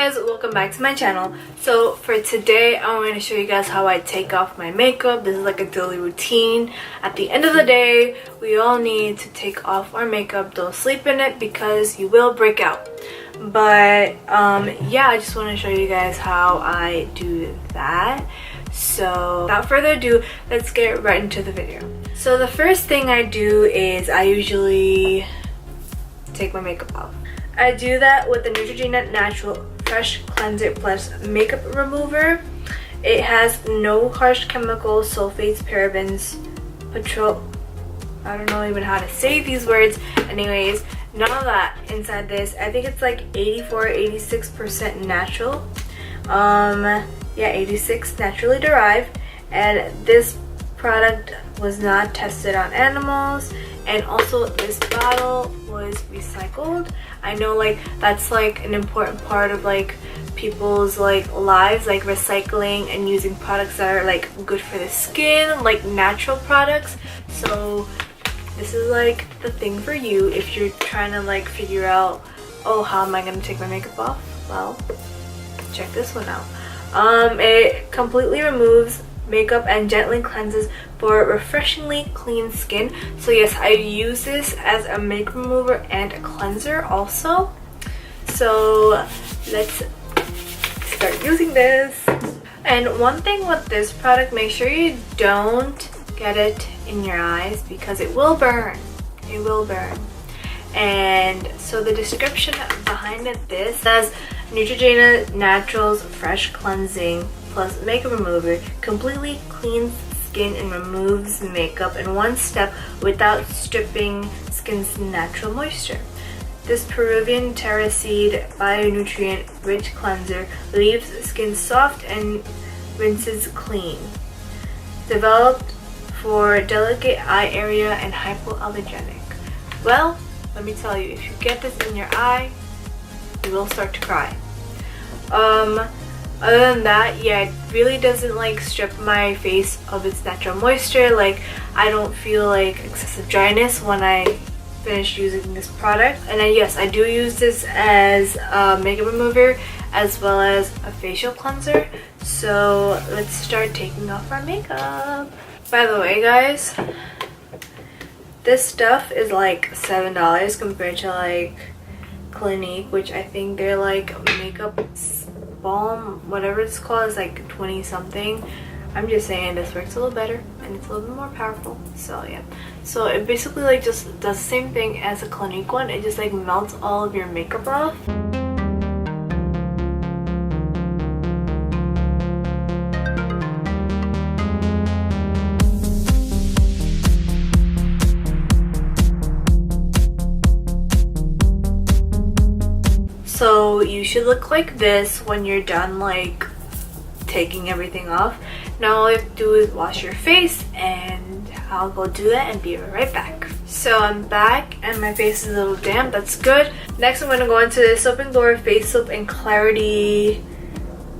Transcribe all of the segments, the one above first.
guys, welcome back to my channel. So for today I'm going to show you guys how I take off my makeup. This is like a daily routine. At the end of the day, we all need to take off our makeup. Don't sleep in it because you will break out. But yeah, I just want to show you guys how I do that. So without further ado, let's get right into the video. So the first thing I do is I usually take my makeup off. I do that with the Neutrogena Natural Fresh Cleanser Plus Makeup Remover. It has no harsh chemicals, sulfates, parabens, I don't know even how to say these words. Anyways, none of that inside this. I think it's like 86% natural. Yeah, 86 naturally derived. And this product was not tested on animals. And also this bottle was recycled. I know like that's like an important part of like people's like lives, like recycling and using products that are like good for the skin, like natural products. So this is like the thing for you if you're trying to like figure out, oh, how am I gonna take my makeup off? Well, check this one out. It completely removes makeup and gently cleanses for refreshingly clean skin. So yes, I use this as a makeup remover and a cleanser also. So let's start using this. And one thing with this product, make sure you don't get it in your eyes because it will burn. It will burn. And so the description behind this says Neutrogena Naturals Fresh Cleansing Plus Makeup Remover completely cleans skin and removes makeup in one step without stripping skin's natural moisture. This Peruvian terra seed bionutrient-rich cleanser leaves skin soft and rinses clean. Developed for delicate eye area and hypoallergenic. Well, let me tell you, if you get this in your eye, you will start to cry. Other than that, yeah, it really doesn't like strip my face of its natural moisture. Like, I don't feel like excessive dryness when I finish using this product. And then yes, I do use this as a makeup remover as well as a facial cleanser. So let's start taking off our makeup. By the way, guys, this stuff is like $7 compared to like Clinique, which I think they're like makeup balm, whatever it's called, is like 20 something. I'm just saying this works a little better and it's a little bit more powerful. So yeah, so it basically like just does the same thing as a Clinique one. It just like melts all of your makeup off. So you should look like this when you're done like taking everything off. Now all you have to do is wash your face, and I'll go do that and be right back. So I'm back and my face is a little damp. That's good. Next I'm going to go into the Soap & Glory Face Soap and Clarity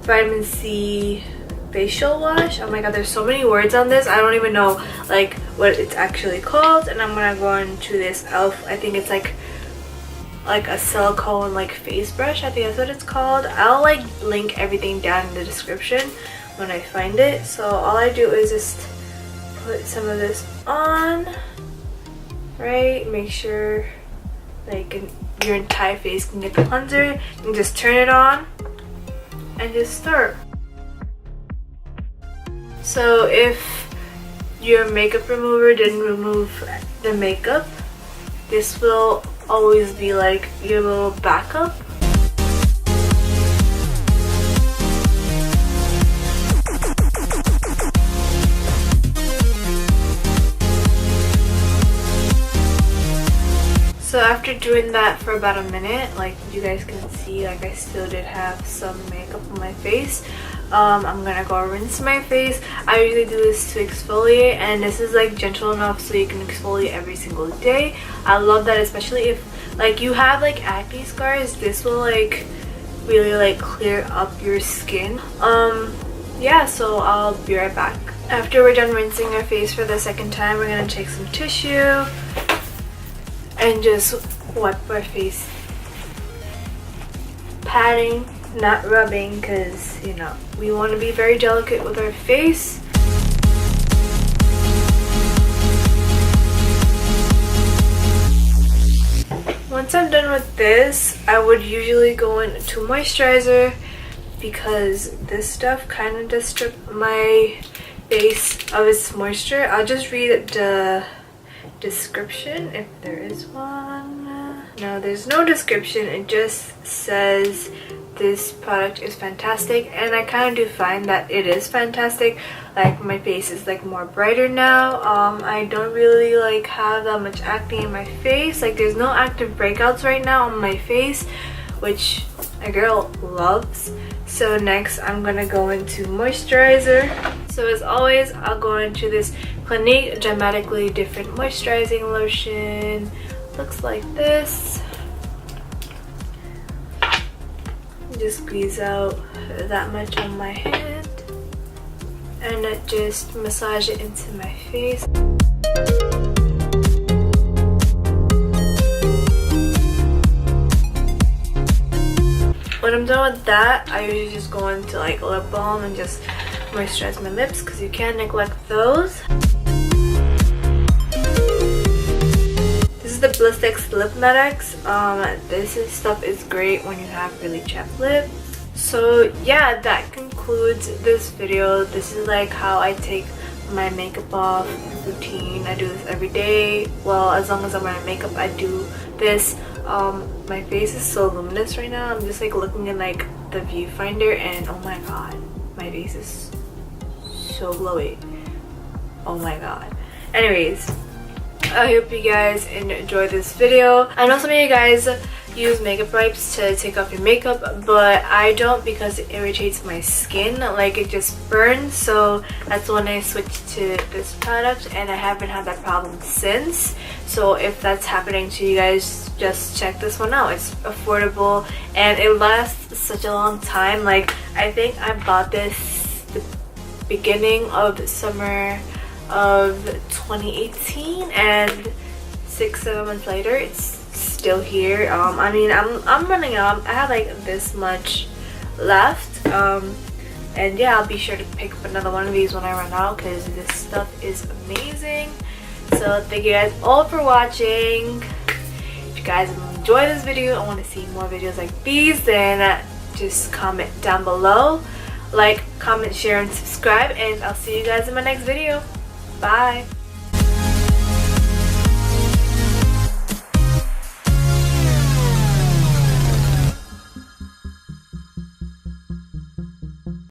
Vitamin C Facial Wash. Oh my god, there's so many words on this. I don't even know like what it's actually called. And I'm going to go into this e.l.f. I think it's like a silicone like face brush. I think that's what it's called. I'll like link everything down in the description when I find it. So all I do is just put some of this on, right? Make sure like your entire face can get the cleanser, and just turn it on and just start. So if your makeup remover didn't remove the makeup, this will always be like your little backup. So after doing that for about a minute, like you guys can see, like I still did have some makeup on my face. I'm gonna go rinse my face. I usually do this to exfoliate, and this is like gentle enough so you can exfoliate every single day. I love that, especially if like you have like acne scars. This will like really like clear up your skin. Yeah, so I'll be right back. After we're done rinsing our face for the second time, we're gonna take some tissue and just wipe our face, patting not rubbing, because you know we want to be very delicate with our face. Once I'm done with this, I would usually go into moisturizer, because this stuff kind of does strip my face of its moisture. I'll just read the description if there is one. No, there's no description. It just says this product is fantastic, and I kind of do find that it is fantastic. Like, my face is like more brighter now. I don't really like have that much acne in my face. Like, there's no active breakouts right now on my face, which a girl loves. So next I'm gonna go into moisturizer. So as always, I'll go into this Clinique Dramatically Different Moisturizing Lotion. Looks like this. Just squeeze out that much on my hand and just massage it into my face. When I'm done with that, I usually just go into like lip balm and just moisturize my lips, because you can't neglect those. This is the Blistex Lip Medex. This stuff is great when you have really chapped lips. So yeah, that concludes this video. This is like how I take my makeup off routine. I do this every day. Well, as long as I'm wearing makeup, I do this. My face is so luminous right now. I'm just like looking in like the viewfinder, and oh my god, my face is so glowy. Oh my god. Anyways, I hope you guys enjoy this video. I know some of you guys use makeup wipes to take off your makeup, but I don't, because it irritates my skin. Like, it just burns. So that's when I switched to this product, and I haven't had that problem since. So if that's happening to you guys, just check this one out. It's affordable and it lasts such a long time. Like, I think I bought this the beginning of summer of 2018, and 6-7 months later it's still here. I mean, I'm running out. I have like this much left, and yeah, I'll be sure to pick up another one of these when I run out, because this stuff is amazing. So thank you guys all for watching. If you guys enjoyed this video and want to see more videos like these, then just comment down below. Like, comment, share, and subscribe, and I'll see you guys in my next video. Bye.